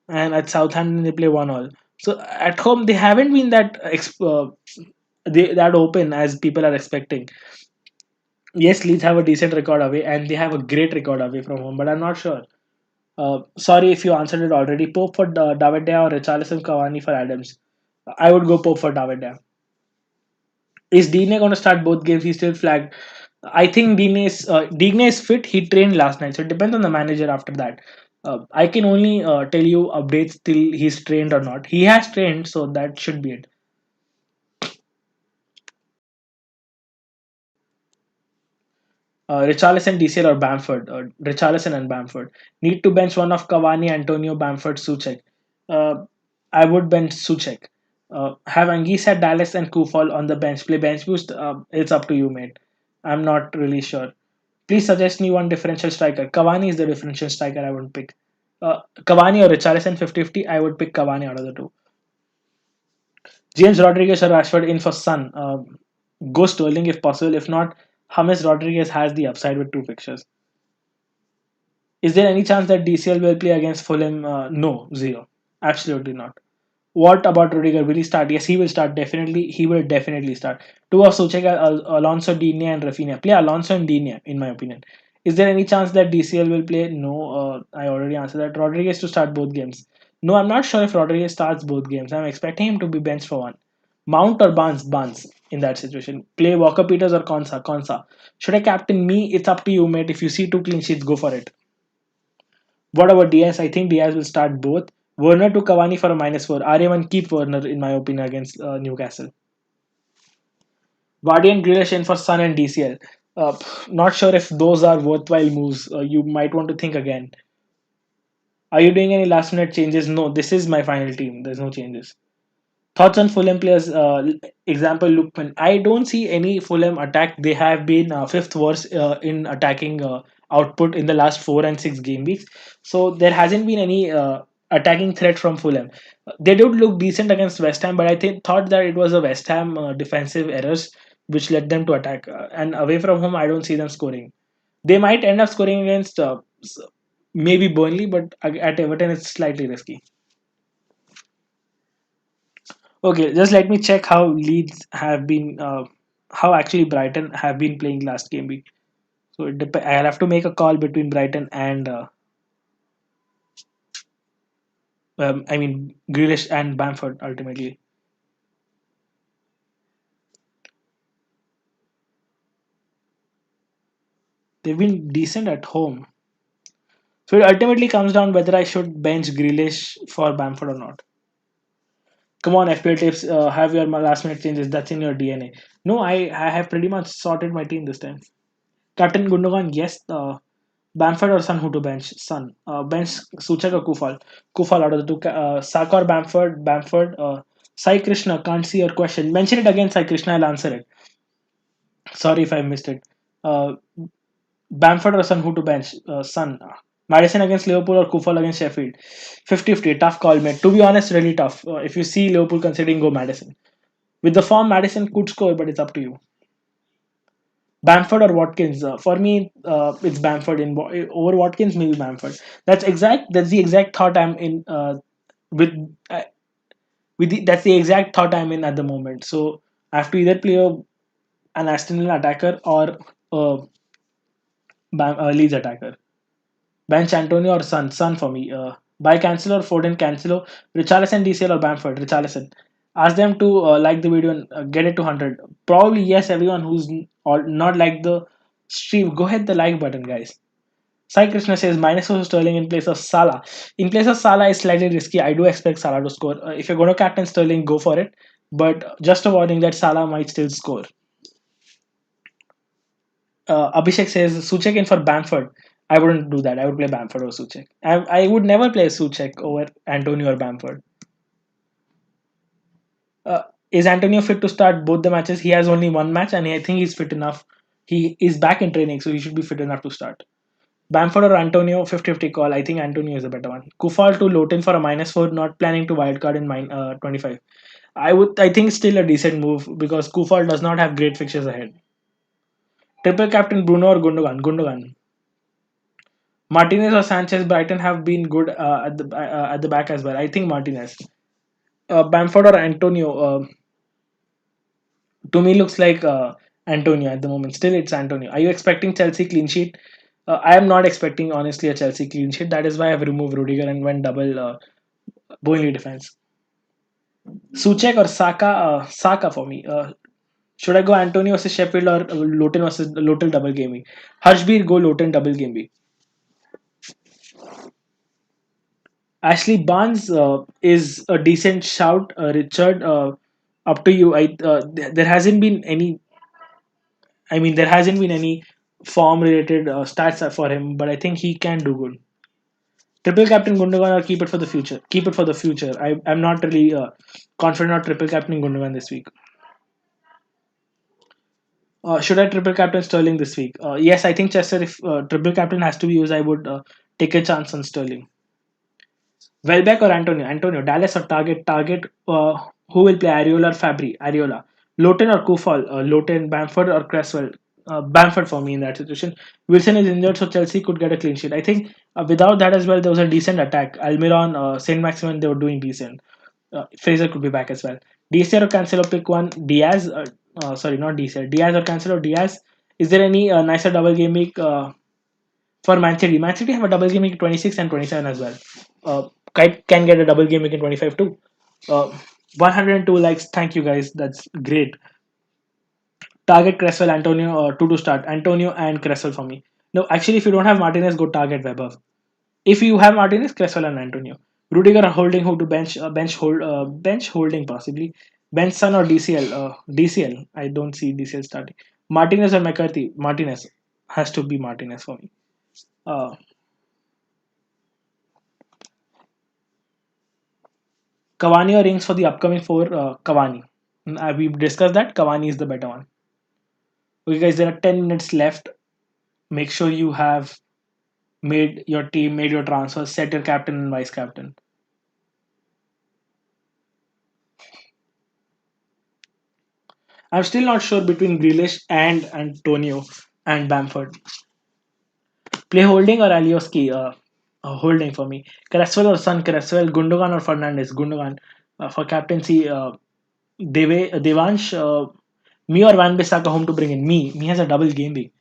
And at Southampton, they play 1-all. So at home, they haven't been that open as people are expecting. Yes, Leeds have a decent record away, and they have a great record away from home. But I'm not sure. Sorry if you answered it already. Pope for David Dea or Richarlison Cavani for Adams. I would go Pope for David Dea. Is Digne going to start both games? He's still flagged. I think Digne is fit. He trained last night, so it depends on the manager after that. I can only tell you updates till he's trained or not. He has trained, so that should be it. Richarlison, DCL, or Bamford. Richarlison and Bamford. Need to bench one of Cavani, Antonio, Bamford, Suchek. Uh, I would bench Suchek. Have Anguissa, Dallas, and Kufal on the bench. Play bench boost. It's up to you, mate. I'm not really sure. Please suggest me one differential striker. Cavani is the differential striker I would pick. Cavani or Richarlison 50-50, I would pick Cavani out of the two. James Rodriguez or Rashford in for Sun. Go Sterling if possible. If not, James Rodriguez has the upside with two fixtures. Is there any chance that DCL will play against Fulham? No, zero. Absolutely not. What about Rudiger? Will he start? Yes, he will start. Definitely, he will definitely start. Two of Suchek, Alonso, Digne, and Rafinha. Play Alonso and Digne, in my opinion. Is there any chance that DCL will play? No, I already answered that. Rodriguez to start both games. No, I'm not sure if Rodriguez starts both games. I'm expecting him to be benched for one. Mount or Barnes? Barnes in that situation. Play Walker Peters or Konsa? Konsa. Should I captain me? It's up to you, mate. If you see two clean sheets, go for it. What about Diaz? I think Diaz will start both. Werner to Cavani for a -4. RM keep Werner, in my opinion, against Newcastle. Vardy and Grealish in for Sun and DCL. Not sure if those are worthwhile moves. You might want to think again. Are you doing any last minute changes? No, this is my final team. There's no changes. Thoughts on Fulham players? Example, Lookman. I don't see any Fulham attack. They have been fifth worst in attacking output in the last 4 and 6 game weeks. So there hasn't been any attacking threat from Fulham. They did look decent against West Ham, but I thought that it was a West Ham defensive errors which led them to attack. And away from home, I don't see them scoring. They might end up scoring against maybe Burnley, but at Everton, it's slightly risky. Okay, just let me check how Leeds have been, how actually Brighton have been playing last game week. So I'll have to make a call between Brighton and, I mean, Grealish and Bamford ultimately. They've been decent at home. So it ultimately comes down whether I should bench Grealish for Bamford or not. Come on, FPL tips, have your last minute changes. That's in your DNA. No, I have pretty much sorted my team this time. Captain Gundogan, yes. Bamford or Sun who to bench? Sun. Bench Suchak or Kufal? Kufal out of the two. Saka or Bamford? Bamford. Sai Krishna, can't see your question. Mention it again, Sai Krishna, I'll answer it. Sorry if I missed it. Uh, Bamford or Sun who to bench? Sun. Madison against Liverpool or Kufal against Sheffield? 50-50. Tough call, mate. To be honest, really tough. If you see Liverpool considering, go Madison. With the form, Madison could score, but it's up to you. Bamford or Watkins? For me, it's Bamford over Watkins. Maybe Bamford. That's the exact thought I'm in. With uh, that's the exact thought I'm in at the moment. So I have to either play an Aston Villa attacker or a Leeds attacker. Bench Antonio or Son. Son for me. Buy Cancelo or Foden Cancelo. Richarlison, DCL or Bamford. Richarlison. Ask them to like the video and get it to 100. Probably yes. Everyone who's or not like the stream, go hit the like button, guys. Sai Krishna says -4 Sterling in place of Salah. In place of Salah is slightly risky. I do expect Salah to score. If you're going to captain Sterling, go for it. But just a warning that Salah might still score. Abhishek says Suchek in for Bamford. I wouldn't do that. I would play Bamford or Suchek. I would never play Suchek over Antonio or Bamford. Uh, is Antonio fit to start both the matches? He has only one match, and I think he's fit enough. He is back in training, so he should be fit enough to start. Bamford or Antonio, 50-50 call. I think Antonio is a better one. Kufal to Loten for a -4, not planning to wildcard in 25. I think still a decent move because Kufal does not have great fixtures ahead. Triple captain Bruno or Gundogan? Gundogan. Martinez or Sanchez, Brighton have been good at the back as well. I think Martinez. Bamford or Antonio? To me, looks like Antonio at the moment. Still, it's Antonio. Are you expecting Chelsea clean sheet? I am not expecting honestly a Chelsea clean sheet. That is why I've removed Rudiger and went double Burnley defense. Suchek or Saka? Saka for me. Should I go Antonio versus Sheffield or Luton versus Luton double game week? Harshbir go Luton double game week. Ashley Barnes is a decent shout. Richard, up to you. There hasn't been any. I mean, there hasn't been any form related stats for him, but I think he can do good. Triple captain Gundogan or keep it for the future. Keep it for the future. I'm not really confident on triple captain Gundogan this week. Should I triple captain Sterling this week? Yes, I think Chester. If triple captain has to be used, I would take a chance on Sterling. Welbeck or Antonio? Antonio. Dallas or Target? Target. Who will play Areola or Fabry? Areola. Loten or Kufal? Loten, Bamford or Cresswell? Bamford for me in that situation. Wilson is injured, so Chelsea could get a clean sheet. I think without that as well, there was a decent attack. Almiron, Saint Maximin, they were doing decent. Fraser could be back as well. Diaz or Cancelo, pick one. Diaz. Sorry, not Diaz. Diaz or Cancelo. Diaz. Is there any nicer double game week for Man City? Man City have a double game week 26 and 27 as well. Can get a double game week in 25 too. 102 likes. Thank you guys. That's great. Target Cresswell, Antonio, two to start. Antonio and Cresswell for me. No, actually, if you don't have Martinez, go target Weber. If you have Martinez, Cresswell and Antonio. Rudiger holding who to bench, bench holding possibly. Bench Son or DCL. DCL. I don't see DCL starting. Martinez or McCarthy. Martinez has to be Martinez for me. Uh, Cavani or Rings for the upcoming four. Cavani. We've discussed that. Cavani is the better one. Okay, guys, there are 10 minutes left. Make sure you have made your team, made your transfers, set your captain and vice captain. I'm still not sure between Grealish and Antonio and Bamford. Play holding or Alioski? Holding for me. Cresswell or Son? Cresswell. Gundogan or Fernandez? Gundogan. For captaincy, Devansh, me or Van Bissaka home to bring in? Me. Me has a double game week.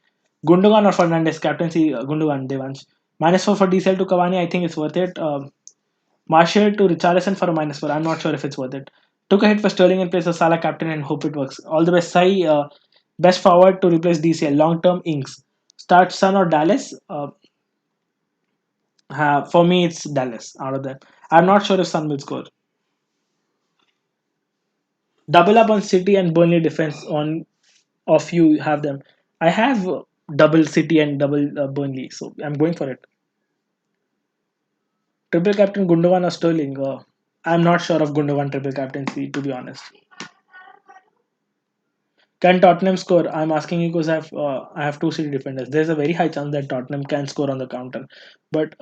Gundogan or Fernandez? Captaincy, Gundogan, Devansh. -4 for DCL to Cavani, I think it's worth it. Martial to Richarlison for a -4. I'm not sure if it's worth it. Took a hit for Sterling in place of Salah captain and hope it works. All the best, Sai. Best forward to replace DCL. Long term Ings. Start Sun or Dallas? For me, it's Dallas out of that. I'm not sure if Sun will score. Double up on City and Burnley defense on of you have them. I have double City and double Burnley, so I'm going for it. Triple captain Gundogan or Sterling? I'm not sure of Gundogan triple captaincy to be honest. Can Tottenham score? I'm asking you because I have two City defenders. There's a very high chance that Tottenham can score on the counter, but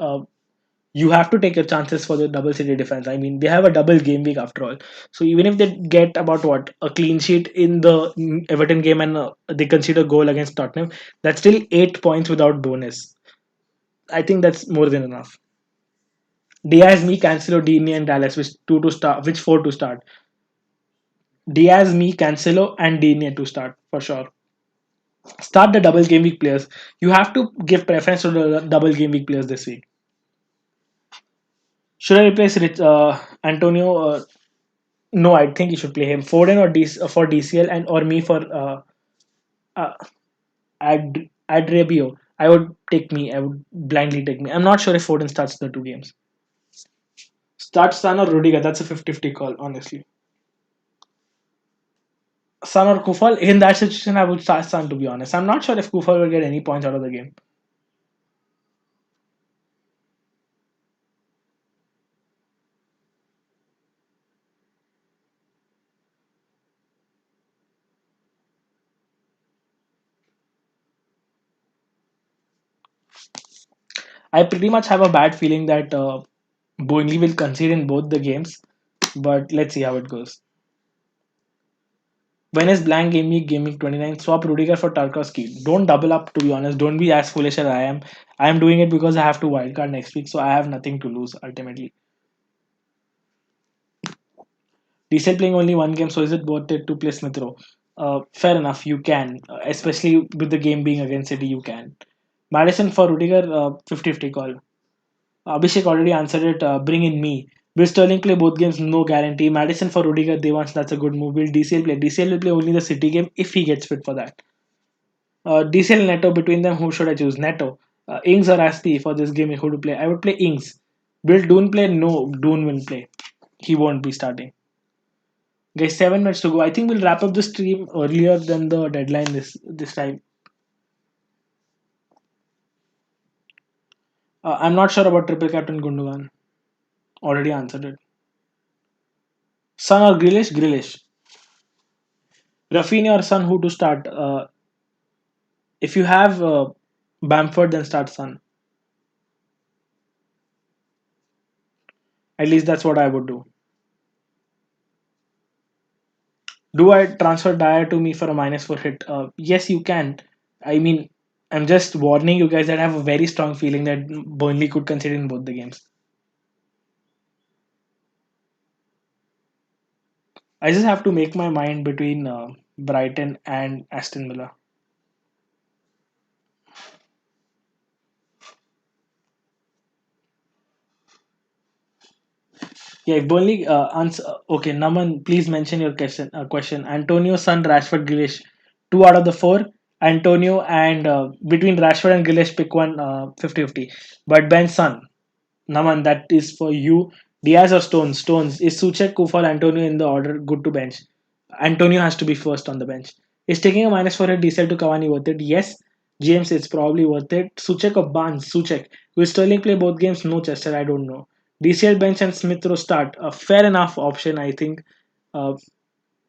you have to take your chances for the double City defense. I mean, they have a double game week after all. So even if they get about what a clean sheet in the Everton game and they concede a goal against Tottenham, that's still 8 points without bonus. I think that's more than enough. Diaz, me, Cancelo, Dini, and Dallas. Which two to start? Which four to start? Diaz, me, Cancelo, and Dini to start for sure. Start the double game week players. You have to give preference to the double game week players this week. Should I replace Antonio? No, I think you should play him. Foden or for DCL and or me for uh, Adrebio. I would take me. I would blindly take me. I'm not sure if Foden starts the two games. Start Son or Rudiger. That's a 50-50 call, honestly. Son or Kufal. In that situation, I would start Son to be honest. I'm not sure if Kufal will get any points out of the game. I pretty much have a bad feeling that Burnley will concede in both the games, but let's see how it goes. When is blank game week 29? Swap Rudiger for Tarkowski. Don't double up, to be honest. Don't be as foolish as I am. I am doing it because I have to wildcard next week, so I have nothing to lose ultimately. DCL playing only one game, so is it worth it to play Smith Rowe? Fair enough, you can. Especially with the game being against City, you can. Madison for Rudiger, 50-50 call. Abhishek already answered it. Bring in me. Will Sterling play both games? No guarantee. Madison for Rudiger, they want that's a good move. Will DCL play? DCL will play only the City game if he gets fit for that. DCL and Neto, between them, who should I choose? Neto. Ings or Aspi for this game, who to play? I would play Ings. Will Doon play? No, Doon will play. He won't be starting. Guys, 7 minutes to go. I think we'll wrap up the stream earlier than the deadline this time. I'm not sure about triple captain Gundogan. Already answered it. Son or Grealish? Grealish. Rafinha or Son, who to start? If you have Bamford, then start Son. At least that's what I would do. Do I transfer Dyer to me for a -4 hit? Yes, you can. I mean, I'm just warning you guys that I have a very strong feeling that Burnley could concede in both the games. I just have to make my mind between Brighton and Aston Villa. Yeah, if Burnley answer. Okay, Naman, please mention your question. Antonio, Son, Rashford, Grealish. 2 out of the 4. Antonio and between Rashford and Grealish, pick one 50-50. But Ben Son, Naman, that is for you. Diaz or Stones? Stones. Is Suchek, Kufal, Antonio in the order good to bench? Antonio has to be first on the bench. Is taking a -4 at diesel to Cavani worth it? Yes. James, it's probably worth it. Suchek or Barnes? Suchek. Will Sterling play both games? No, Chester, I don't know. DCL bench and Smith Rowe start. A fair enough option, I think. Uh,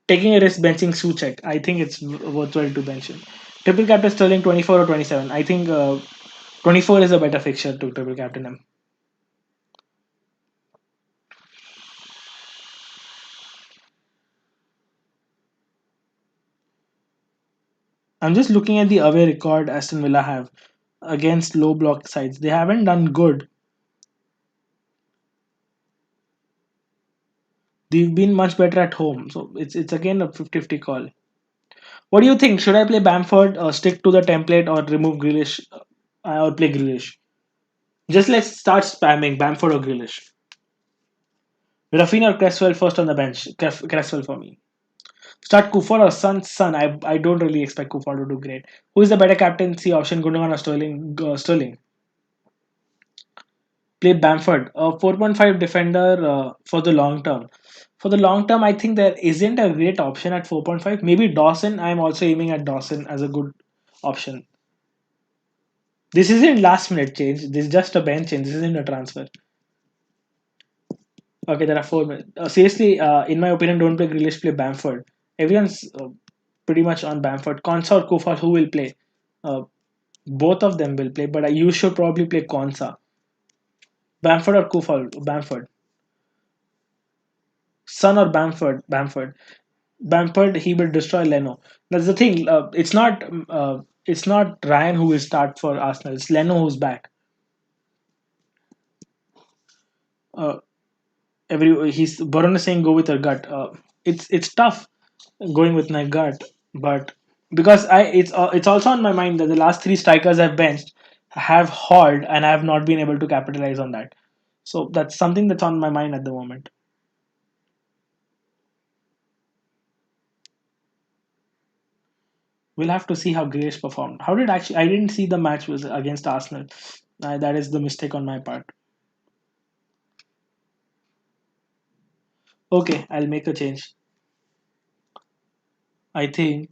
Taking a risk benching Suchek. I think it's worthwhile to bench him. Triple captain Sterling 24 or 27. I think 24 is a better fixture to triple captain him. I'm just looking at the away record Aston Villa have against low block sides. They haven't done good. They've been much better at home. So it's again a 50-50 call. What do you think? Should I play Bamford, stick to the template, or remove Grealish, or play Grealish? Just let's start spamming Bamford or Grealish. Rafinha or Cresswell first on the bench. Cresswell for me. Start Kufar or Son. I don't really expect Kufar to do great. Who is the better captaincy option? Gundogan or Sterling? Sterling. Play Bamford, a 4.5 defender for the long term. For the long term, I think there isn't a great option at 4.5. Maybe Dawson. I'm also aiming at Dawson as a good option. This isn't last minute change. This is just a bench change. This isn't a transfer. Okay, there are 4 minutes. Seriously, in my opinion, don't play Grealish, play Bamford. Everyone's pretty much on Bamford. Konsa or Kufal, who will play? Uh, Both of them will play, but you should probably play Konsa. Bamford or Kufal? Bamford. Son or Bamford? Bamford. Bamford, he will destroy Leno. That's the thing. It's not Ryan who will start for Arsenal. It's Leno who's back. Uh, he's Baron is saying go with your gut. It's tough going with my gut, but because it's also on my mind that the last three strikers I've benched have hauled and I have not been able to capitalize on that. So that's something that's on my mind at the moment. We'll have to see how Grealish performed. How did actually I didn't see the match was against Arsenal. That is the mistake on my part. Okay, I'll make a change. I think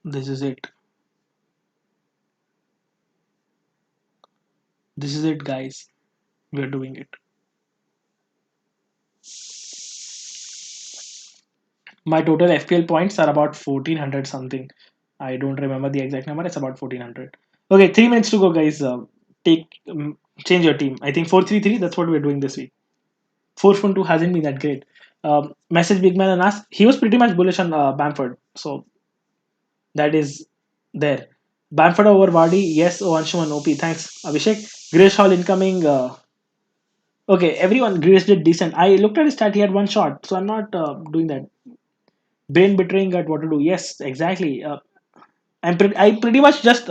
this is it. This is it, guys. We're doing it. My total FPL points are about 1400 something. I don't remember the exact number. It's about 1400. Okay, 3 minutes to go, guys. take change your team. I think 4-3-3. That's what we're doing this week. 4-1-2 hasn't been that great. Message Big Man and asked. He was pretty much bullish on Bamford, so that is there. Bamford over Vardy. Yes, Anshuman OP. Thanks, Abhishek. Grealish Hall incoming. Okay, everyone. Grealish did decent. I looked at his stat. He had one shot, so I'm not doing that. Brain betraying at what to do. Yes, exactly. I pretty much just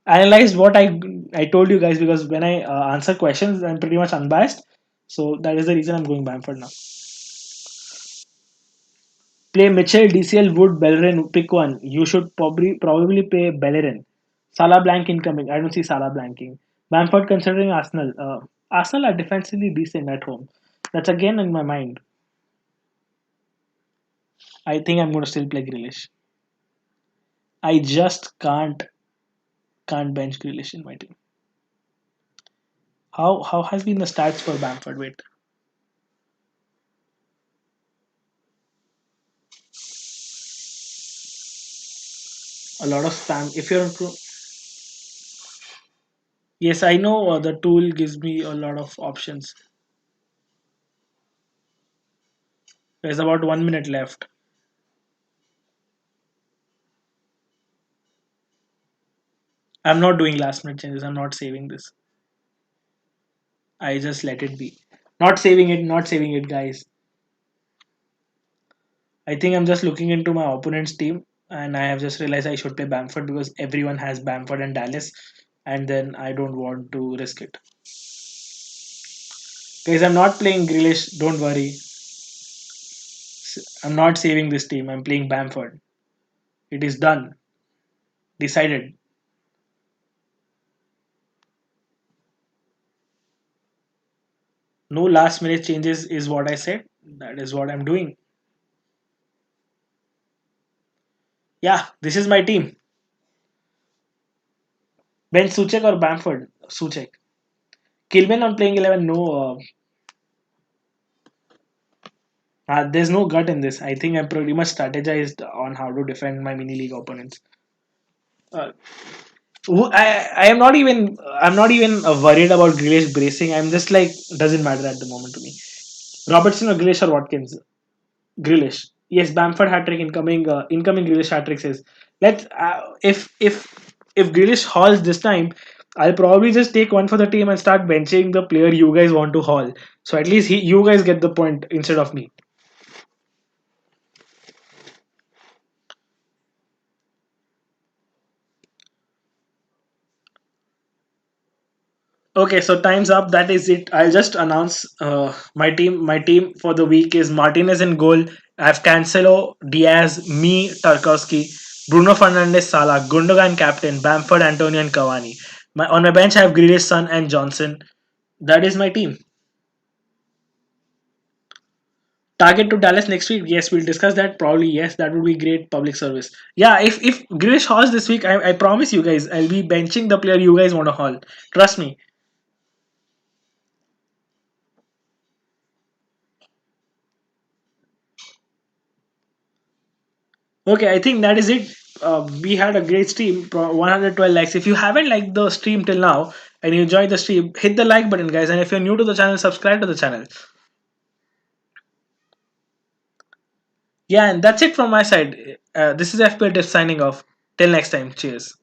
analyzed what I told you guys because when I answer questions, I'm pretty much unbiased. So that is the reason I'm going Bamford now. Play Mitchell, DCL, Wood, Bellerin. Pick one. You should probably play Bellerin. Salah blank incoming. I don't see Salah blanking. Bamford considering Arsenal. Arsenal are defensively decent at home. That's again in my mind. I think I'm going to still play Grealish. I just can't bench Grealish in my team. How has been the stats for Bamford? Wait, a lot of spam. If you're yes, I know the tool gives me a lot of options. There's about 1 minute left. I'm not doing last minute changes. I'm not saving this. I just let it be. Not saving it. Not saving it, guys. I think I'm just looking into my opponent's team, and I have just realized I should play Bamford because everyone has Bamford and Dallas, and then I don't want to risk it. Guys, I'm not playing Grealish. Don't worry. I'm not saving this team. I'm playing Bamford. It is done. Decided. No last minute changes is what I said. That is what I'm doing. Yeah, this is my team. Ben Suchek or Bamford? Suchek. Kilman on playing 11? No. There's no gut in this. I think I'm pretty much strategized on how to defend my mini league opponents. Uh, I am not even worried about Grealish bracing. I'm just like doesn't matter at the moment to me. Robertson or Grealish or Watkins? Grealish. Yes, Bamford hat trick incoming. Incoming Grealish hat trick says. Let's if Grealish hauls this time, I'll probably just take one for the team and start benching the player you guys want to haul. So at least you guys get the point instead of me. Okay, so time's up. That is it. I'll just announce my team. My team for the week is Martinez in goal. I have Cancelo, Diaz, me, Tarkowski, Bruno Fernandes, Salah, Gundogan captain, Bamford, Antonio, and Cavani. On my bench, I have Grealish, Son, and Johnson. That is my team. Target to Dallas next week. Yes, we'll discuss that. Probably yes, that would be great public service. Yeah, if Grealish hauls this week, I promise you guys, I'll be benching the player you guys want to haul. Trust me. Okay, I think that is it. We had a great stream, 112 likes. If you haven't liked the stream till now and you enjoyed the stream, hit the like button, guys. And if you're new to the channel, subscribe to the channel. Yeah, and that's it from my side. This is FPL Tips signing off. Till next time, cheers.